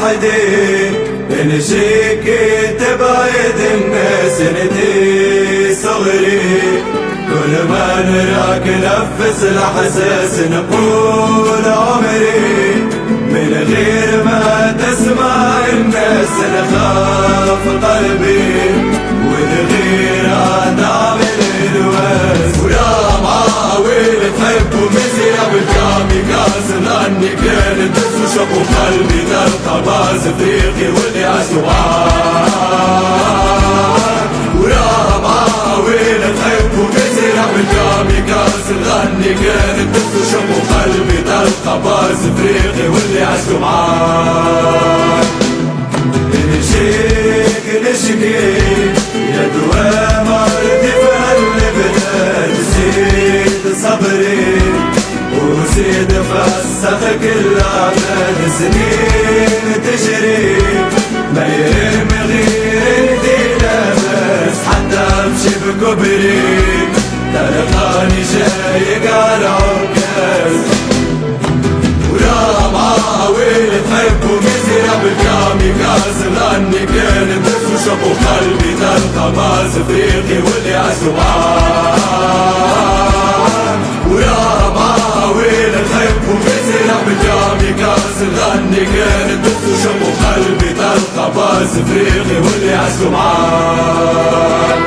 وحدي نشيك تبعد الناس ندي صغري كل ما نراك نفس الحساس نقول عمري من غير ما تسمع الناس نخاف قلبي والغير تعمل الواس ولا معاول تحبوا مزيا بالكاميكاز لاني كانت تشوفوا قلبي تلقى باز افريقي واللي عشتوا ولا معاول تحبوا مزيا بالكاميكاز لاني كانت تشوفوا قلبي تلقى باز افريقي واللي عشتوا معاه نشيك نشكي يا دوام ارضي في هالبلاد زيد صبري وزيد فسخ كل عدد سنين تجري ما يهم غير انتي لابس حتى امشي بكبري تلقاني جايق على عكاز ولا معاول تحبوا مزيا بالكاميكاز لاني كانت تشوفوا قلبي تلقى باز افريقي واللي عشتوا معاه ولا معاول تحبوا مزيا بالكاميكاز لاني كانت تشوفوا قلبي تلقى باز افريقي واللي عشتوا معاه